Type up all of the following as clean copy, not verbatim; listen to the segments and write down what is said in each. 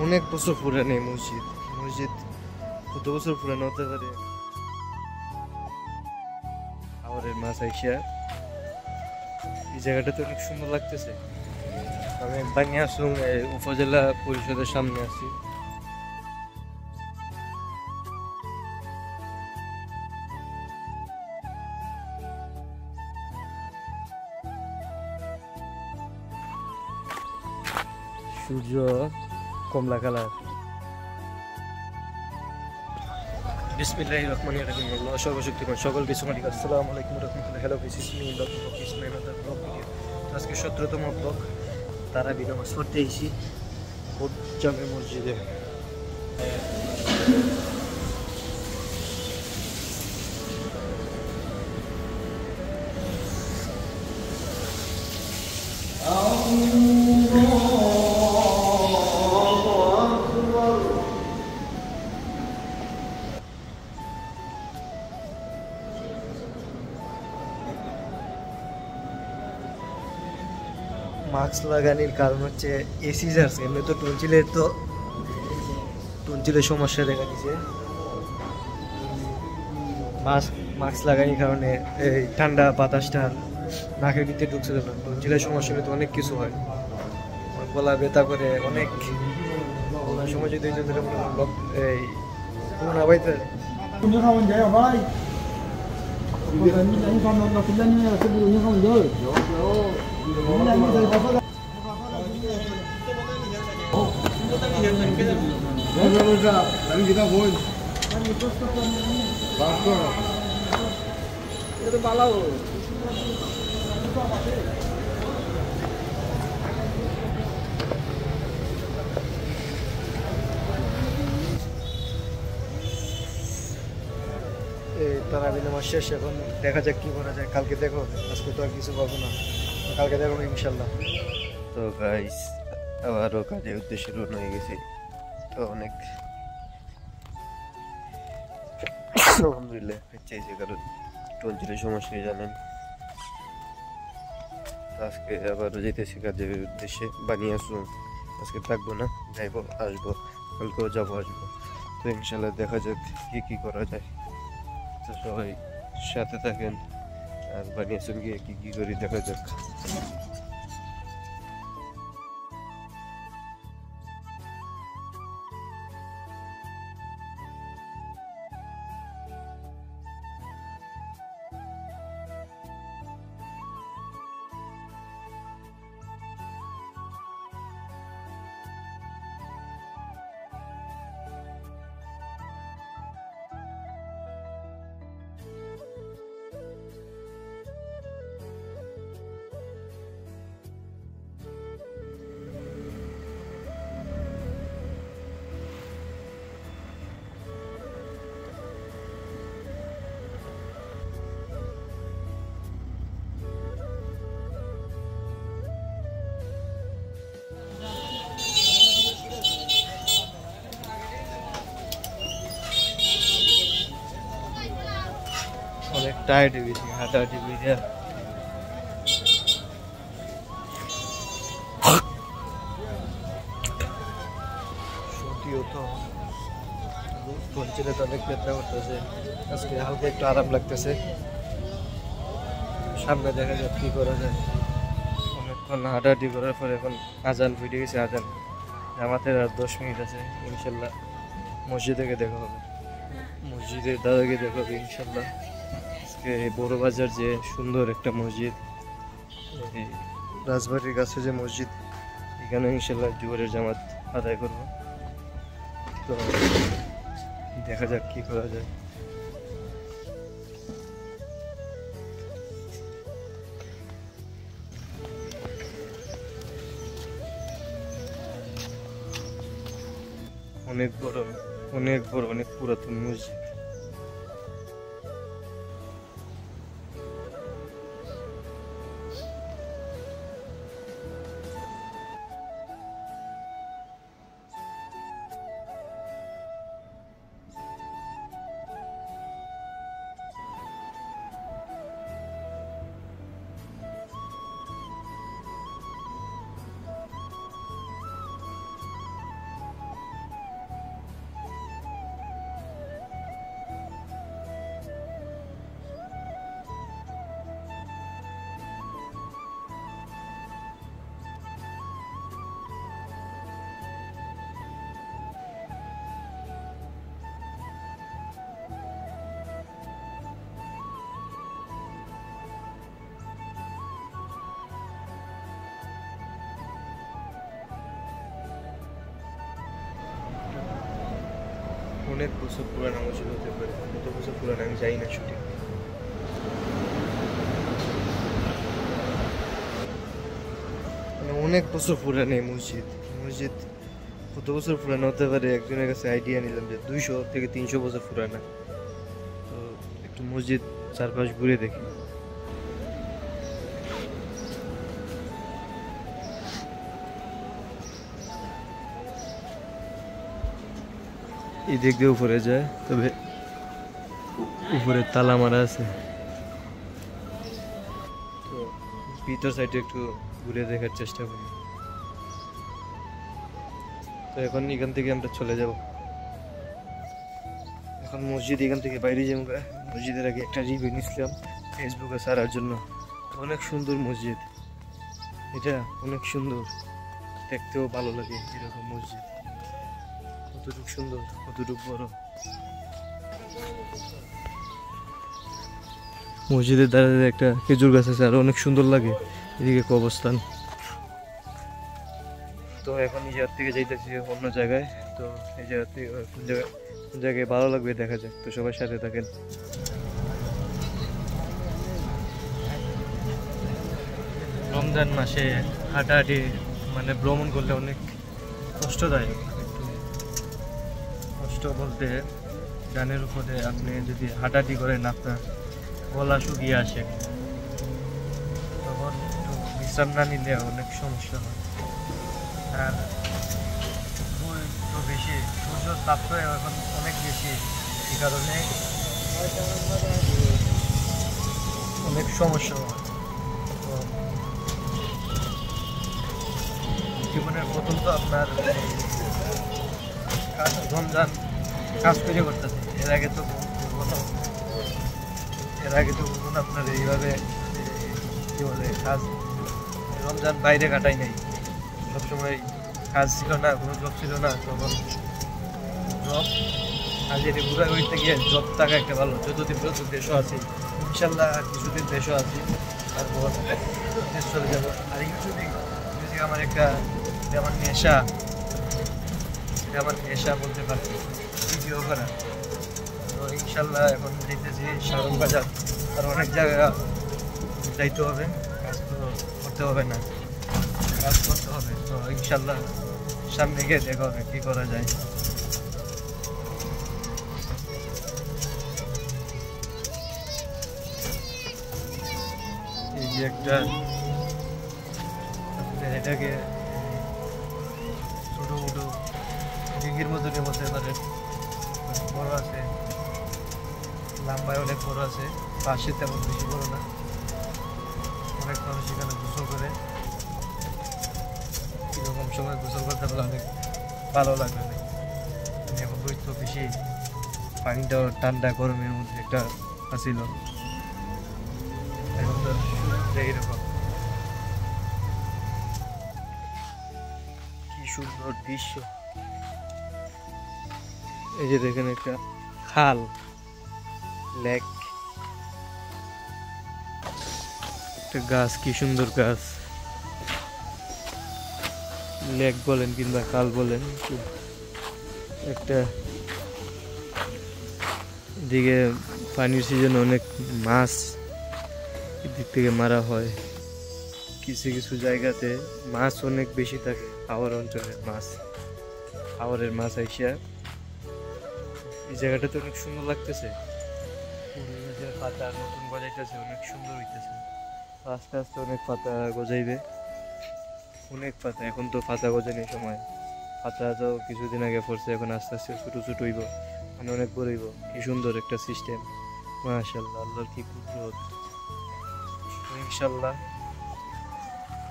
অনেক বছর পুরানো এই মসজিদ। মসজিদ কত বছর পুরানো হতে পারে? হাওরের মাছ আইসা এই জায়গাটাতে অনেক সুন্দর লাগতেছে। আমি বানিয়াচং উপজেলা পরিষদের সামনে আছি। সূর্য কমলা কালার। বিসমিল্লাহির রহমানির রহিম। আল্লাহ সর্বশক্তিমান সকল কিছু মালিক। আসসালামু আলাইকুম ওয়া রাহমাতুল্লাহি ওয়া বারাকাতুহু। আজকে 17তম ব্লগ। তারাবি নামাজ পড়তে এসেছি জামে মসজিদে। মাস্ক লাগানোর কারণ হচ্ছে এসি যাচ্ছে। এমনি তো টনসিলের সমস্যা দেখা দিছে। মাস্ক লাগানোর কারণে এই ঠান্ডা বাতাসটা নাকের ভিতরে ঢুকছে না। টনসিলের সমস্যা তো অনেক কিছু হয়, গলা ব্যথা করে অনেক। সময় যদি এই করোনা বাইতে তারাবি নামাজ শেষ। এখন দেখা যাক কি করা যায়। কালকে দেখো, আজকে তো আর কিছু পাবো না, কালকে দেখো ইনশাল্লাহ। তো গাইস আবারও কাজের উদ্দেশ্যে রওনা হয়ে গেছি। তো অনেক আলহামদুলিল্লাহ চাইছে, কারণ টনসিলের সমস্যা জানেন। আজকে আবারও যেতেছি কাজের উদ্দেশ্যে। বানিয়াচং আজকে থাকবো না, যাইবো আসবো, কালকেও যাবো আসবো। তো ইনশাল্লাহ দেখা যাক কি করা যায়। তো সবাই সাথে থাকেন, আর বানিয়াচং গিয়ে কি করি দেখা যাক। অনেক টায়ার্ড হয়ে গেছি, হাঁটাহাঁটি বুঝে। সত্যিও তো টনসিলে তো অনেক ব্যথা করতেছে। আজকে হালকা একটু আরাম লাগতেছে। সামনে দেখা যাক কি করা যায়। অনেকক্ষণ হাঁটাহাঁটি করার পর এখন আজান ফুটে গেছে। আজান জামাতের আর 10 মিনিট আছে। ইনশাল্লাহ মসজিদে দেখা হবে, মসজিদের দাদাকে দেখা হবে ইনশাল্লাহ। আজকে বড় বাজার যে সুন্দর একটা মসজিদ, রাজবাড়ির কাছে যে মসজিদ, এখানে ইনশাল্লাহ জোহরের জামাত আদায় করবো। তো দেখা যাক কি করা যায়। অনেক বড় অনেক পুরাতন মসজিদ। অনেক বছর পুরানো মসজিদ হতে পারে, কত বছর পুরানো আমি জানি না সঠিক। মানে অনেক বছর পুরানো এই মসজিদ। মসজিদ কত বছর পুরানো হতে পারে একজনের কাছে আইডিয়া নিলাম যে 200 থেকে 300 বছর পুরানা। তো একটু মসজিদ চারপাশ ঘুরে দেখি। এই দিক দিয়ে উপরে যায়, তবে উপরে তালা মারা আছে। তো ভিতর সাইডে একটু ঘুরে দেখার চেষ্টা করি। তো এখন এখান থেকে আমরা চলে যাব। এখন মসজিদ এখান থেকে বাইরে যাবো। মসজিদের আগে একটা রিভিউ নিয়েছিলাম ফেসবুকে ছাড়ার জন্য। অনেক সুন্দর মসজিদ, এটা অনেক সুন্দর, দেখতেও ভালো লাগে এরকম মসজিদ। কতটুকু সুন্দর, কতটুকু বড়। মসজিদের দ্বারা একটা খেজুর গাছ আছে, আর অনেক সুন্দর লাগে এদিকে অবস্থান। তো এখন এই জায়গা থেকে যাইতেছি অন্য জায়গায়। তো এই জায়গা থেকে কোন জায়গায় ভালো লাগবে দেখা যাক। তো সবার সাথে থাকেন। রমজান মাসে হাঁটাহাঁটি মানে ভ্রমণ করলে অনেক কষ্টদায়ক। কষ্ট বলতে গানের উপরে আপনি যদি হাঁটাহাঁটি করেন আপনার গলা শুকিয়ে আসে, তখন একটু বিশ্রাম না নিলে অনেক সমস্যা হয়। আর একটু বেশি সূর্যের তাপ এখন অনেক বেশি, এই কারণে অনেক সমস্যা হয়। তো জীবনের প্রথম তো আপনার রমজান কাজ করে করতেছে, এর আগে তো আপনার এইভাবে কি বলে কাজ রমজান বাইরে কাটাই নাই। সবসময় কাজ ছিল না, কোনো জব ছিল না, তখন জব আজ এটি ঘুরাঘুরিতে গিয়ে জব থাকা একটা ভালো। যতদিন পর্যন্ত দেশও আছি, ইনশাল্লাহ আর কিছুদিন দেশও আছি, তারপর দেশ চলে যাবো। আর মিউজিক আমার একটা আমার নেশা, এটা আমার নেশা বলতে পারি, ভিডিও করা। তো ইনশাল্লাহ এখন দেখতেছি শারম বাজার, আর অনেক জায়গা যাইতে হবে, কাজ তো করতে হবে না, কাজ করতে হবে। তো ইনশাল্লাহ সামনে গিয়ে দেখা হবে কী করা যায়। এই যে একটা এটাকে ছোটো মোটো ডিঙ্গির মতনই বলতে পারে, বড় আছে, লম্বায় অনেক বড় আছে, পাশে তেমন বেশি বড় না। অনেক মানুষ এখানে গোসল করে, এরকম সময় গোসল করতে পারলে অনেক ভালো লাগবে। এখন তো বেশি পানিটাও ঠান্ডা গরমের মধ্যে একটা আসিল, এখন তো এইরকম। কি সুন্দর দৃশ্য। এই যে দেখেন একটা খাল, লেক, একটা গাছ, কি সুন্দর গাছ। লেক বলেন কিংবা খাল বলেন, একটা দিকে পানির সিজনে অনেক মাছ এদিক থেকে মারা হয়। কিছু কিছু জায়গাতে মাছ অনেক বেশি থাকে, হাওর অঞ্চলের মাছ, হাওরের মাছ আইসা। এই জায়গাটাতে অনেক সুন্দর লাগতেছে, পাতা নতুন গজাইতেছে, অনেক সুন্দর হইতেছে। আস্তে আস্তে অনেক পাতা গজাইবে, অনেক পাতা। এখন তো পাতা গজানোর সময়, পাতা তো কিছুদিন আগে পড়ছে, এখন আস্তে আস্তে ছোটো ছোটো হইব, মানে অনেক বড় হইব। কি সুন্দর একটা সিস্টেম, মাশাআল্লাহ, আল্লাহর কি কুদরত। ইনশাল্লাহ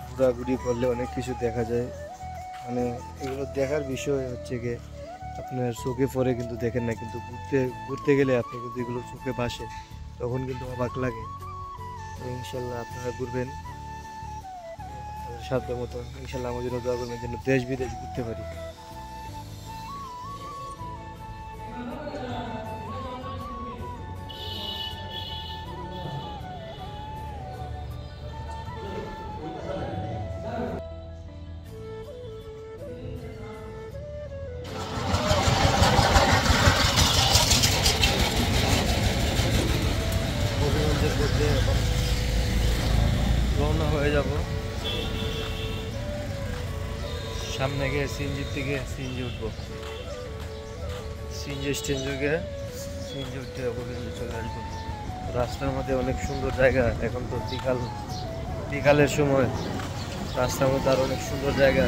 ঘোরাঘুরি করলে অনেক কিছু দেখা যায়। মানে এগুলো দেখার বিষয় হচ্ছে গিয়ে আপনার চোখে পড়ে কিন্তু দেখেন না, কিন্তু ঘুরতে গেলে আপনি কিন্তু এগুলো চোখে ভাসে, তখন কিন্তু অবাক লাগে। তো ইনশাল্লাহ আপনারা ঘুরবেন সাধ্য মতো। ইনশাল্লাহ আমার জন্য দোয়া করবেন যেন দেশ বিদেশ ঘুরতে পারি। সামনে গিয়ে সিএনজির থেকে সিএনজি উঠবো, সিএনজি স্ট্যান্ডে গিয়ে সিএনজি উঠতে অভিগঞ্জে চলে আসবো। রাস্তার মধ্যে অনেক সুন্দর জায়গা, এখন তো বিকালের সময়, রাস্তার মধ্যে আরো অনেক সুন্দর জায়গা।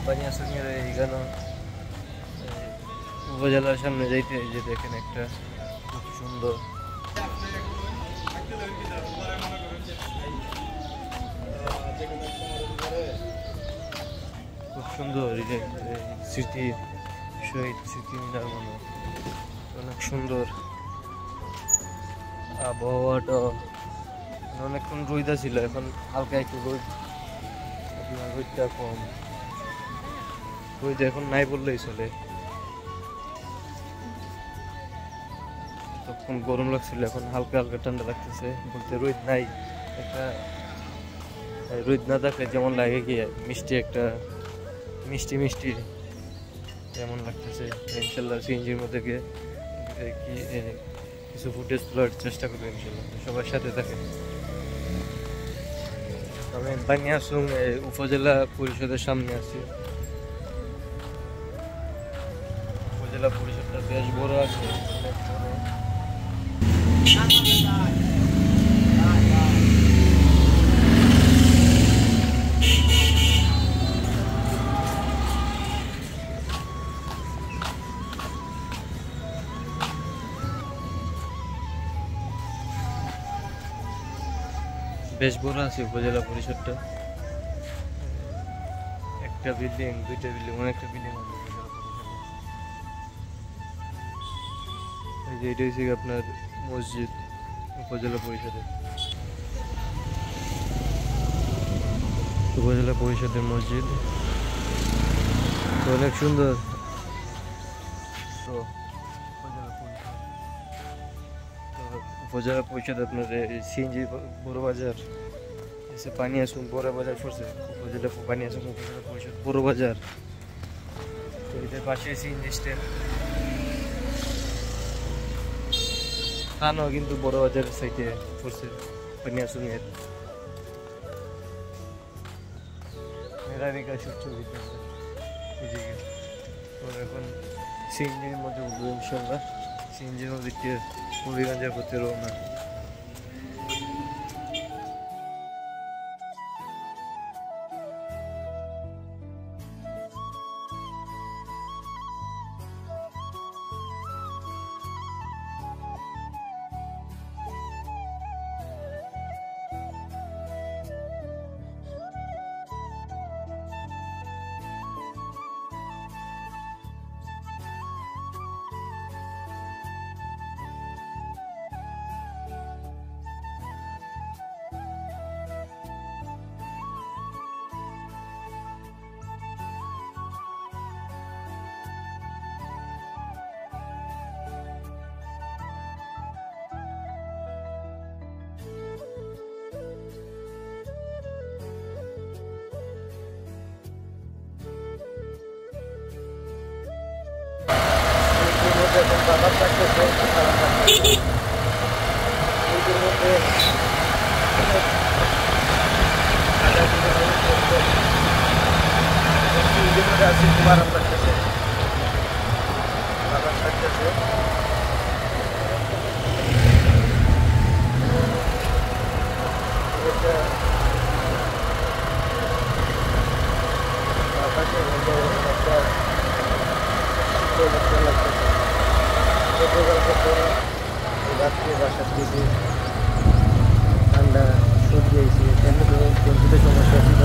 বানিয়াসঙ্গের এইখানে উপজেলার সামনে যাইতে যে দেখেন একটা খুব সুন্দর, খুব সুন্দর স্মৃতি, শহীদ স্মৃতি মিনার মনে অনেক সুন্দর। আবহাওয়াটা অনেকক্ষণ রোদা ছিল, এখন হালকা একটু রোদটা কম, রোদ এখন নাই বললেই চলে। তখন গরম লাগছিল, এখন হালকা হালকা ঠান্ডা লাগতেছে, বলতে রোদ নাই। একটা রোদ না থাকলে যেমন লাগে কি মিষ্টি, একটা মিষ্টি মিষ্টি যেমন লাগতেছে। ইনশাল্লাহ সিএনজির মধ্যে গিয়ে কি কিছু ফুটেজ তোলার চেষ্টা করবো ইনশাল্লাহ, সবার সাথে থাকে। আমি বানিয়াসুং উপজেলা পরিষদের সামনে আছি। উপজেলা পরিষদটা বেশ বড় আছে, অনেক বড়। বেশ বড় আছে উপজেলা পরিষদটা, একটা বিল্ডিং, দুইটা বিল্ডিং, অনেকটা বিল্ডিং আছে উপজেলা পরিষদে। এই যে এটা হচ্ছে আপনার মসজিদ উপজেলা পরিষদের, উপজেলা পরিষদের মসজিদ তো অনেক সুন্দর। তো উপজেলা পরিষদ আপনার সিএনজি বড় বাজার এসে বানিয়াসুং বড় বাজার পড়ছে, উপজেলা বানিয়াসুং উপজেলা পরিষদ বড় বাজার। তো এদের পাশে সিএনজি স্ট্যান্ড, থানাও কিন্তু বড় বাজারের সাইডে পড়ছে বানিয়াসুং এর। মেরারিকা সূর্য বিদ্যালয় এদিকে। তো এখন সিএনজির মধ্যে উঠবো ইনশাল্লাহ, সিএনজির মধ্যে হবিগঞ্জের প্রতি রওনা। বাবার থাকতেছে এর মধ্যে আছে, খুব আরাম লাগতেছে, বাবার থাকতেছে। রাত্রে বাসার দিকে ঠান্ডা সর্দি হয়েছে, সর্দিতে সমস্যা ছিল।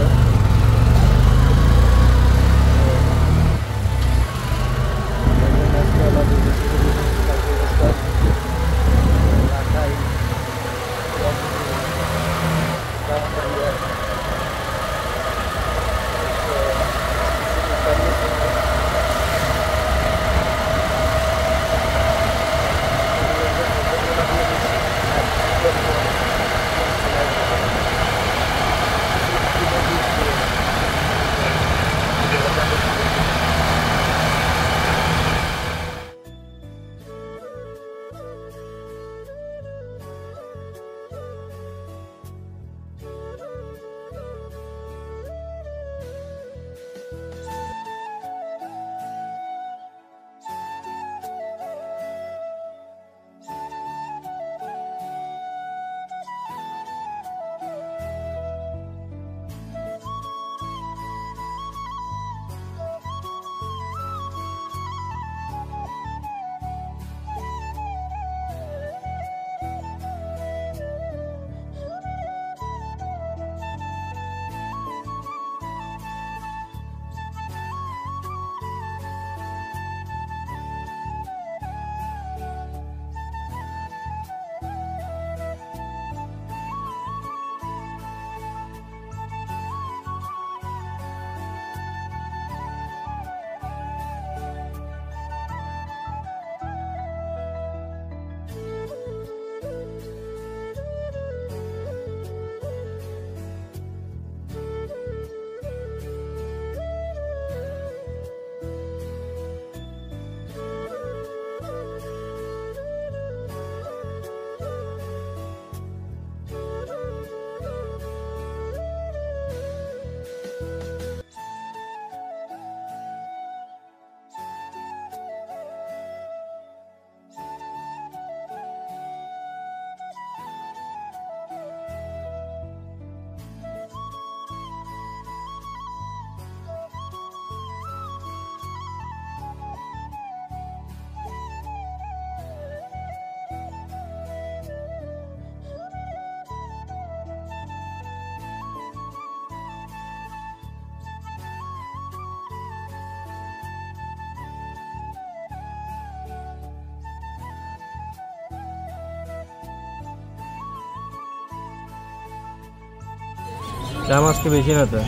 দাম আজকে বেশি না তো?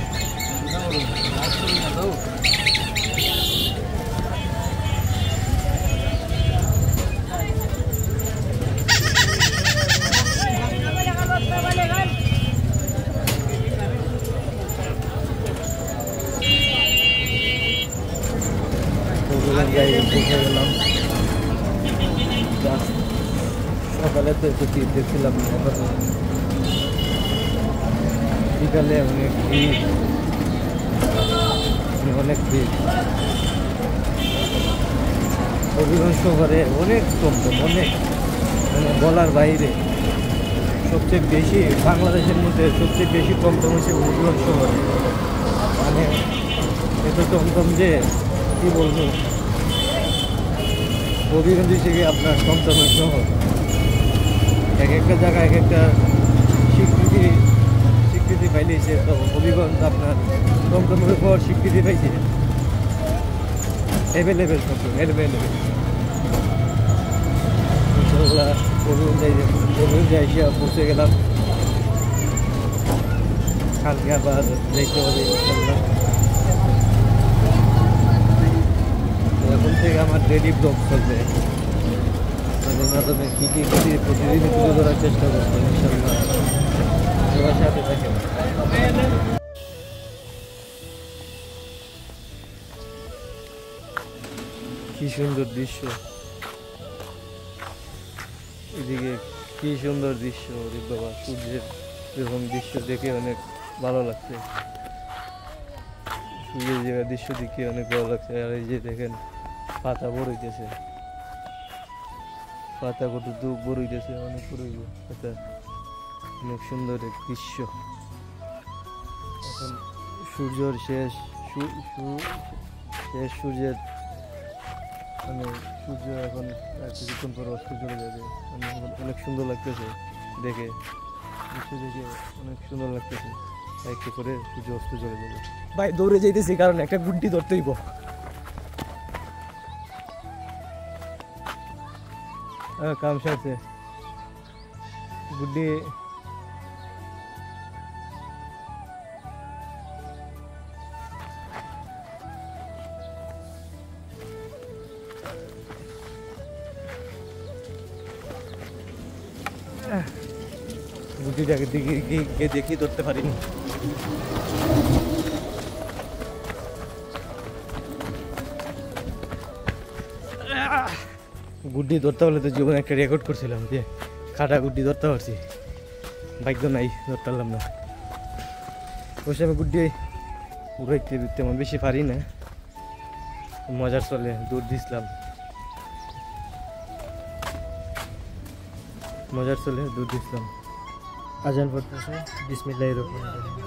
গেলাম সকালে তো একটু দেখছিলাম, এখন বিকালে অনেক ভিড়, অনেক ভিড়। হবিগঞ্জ শহরে অনেক টমটম, অনেক মানে বলার বাইরে। সবচেয়ে বেশি বাংলাদেশের মধ্যে সবচেয়ে বেশি টমটম হচ্ছে হবিগঞ্জ শহরে। মানে এত টমটম যে কি বলবো, হবিগঞ্জ থেকে আপনার টমটমের শহর। এক একটা জায়গায় এক একটা স্বীকৃতি পাইলেছে। তো হবিগঞ্জ আপনার টমটমের উপর স্বীকৃতি পাইছে, অ্যাভেলেবেল টমটম, অ্যাভেলেবেল। ইনশাল্লাহ হবিগঞ্জ এসে পৌঁছে গেলাম। কালকে আবার যাইতে হবে ইনশাল্লাহ। এখন থেকে আমার ডেইলি ব্লগ চলবে, তাদের মাধ্যমে কী প্রতিদিন তুলে ধরার চেষ্টা করবো ইনশাল্লাহ। সবার সাথে থাকেন। কি সুন্দর দৃশ্য, এদিকে কি সুন্দর দৃশ্য। বাবা, সূর্যের এরকম দৃশ্য দেখে অনেক ভালো লাগছে। সূর্যের জায়গার দৃশ্য দেখে অনেক ভালো লাগছে। আর এই যে দেখেন পাতা বড় হইতেছে, পাতা কত বড় হইতেছে, অনেক বড় হইব পাতা। অনেক সুন্দর এক দৃশ্য। এখন সূর্যের শেষ সূর্যের মানে সূর্য এখন কিছুক্ষণ পর অস্ত চলে যাবে। অনেক সুন্দর লাগতেছে দেখে, দৃশ্য দেখে অনেক সুন্দর লাগতেছে। একটু করে সূর্য অস্ত চলে যাবে। ভাই দৌড়ে যাইতেছি, কারণ একটা গুড্ডি ধরতে হইব। কাম সারছে গুড্ডি। গুড্ডিটাকে দেখি ধরতে পারিনি। গুড্ডি ধরতে পারলে তো জীবনে একটা রেকর্ড করছিলাম, যে খাটা গুড্ডি ধরতে পারছি। ভাগ্য নাই, ধরতে পারলাম না। অবশ্যই আমি গুড্ডি উড়াইতে তেমন বেশি পারি না, মজার চলে দৌড় দিছিলাম, মজার চলে দৌড় দিছিলাম। আজান পড়তেছে, বিসমিল্লাহির রহমানির রহিম।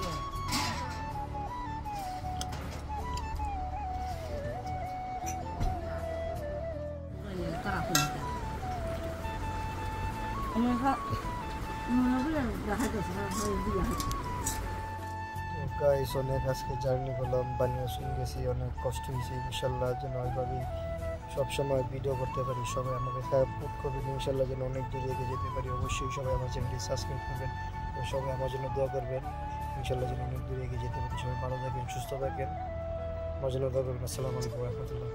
গাইস, অনেক আজকে জার্নি করলাম, বানিয়াচং গেছি, অনেক কষ্ট হয়েছে। ইনশাল্লাহ যেন ওইভাবেই সবসময় ভিডিও করতে পারি। সবাই আমাকে সাপোর্ট করবেন ইনশাল্লাহ, যেন অনেক দূরে এগিয়ে যেতে পারি। অবশ্যই সবাই আমার চ্যানেলটি সাবস্ক্রাইব করবেন, সবাই আমার জন্য দোয়া করবেন ইনশাল্লাহ, যেন অনেক দূরে এগিয়ে যেতে পারি। সবাই ভালো থাকবেন, সুস্থ থাকবেন, আমার জন্য দোয়া করবেন। আসসালামু আলাইকুম ওয়া রাহমাতুল্লাহ।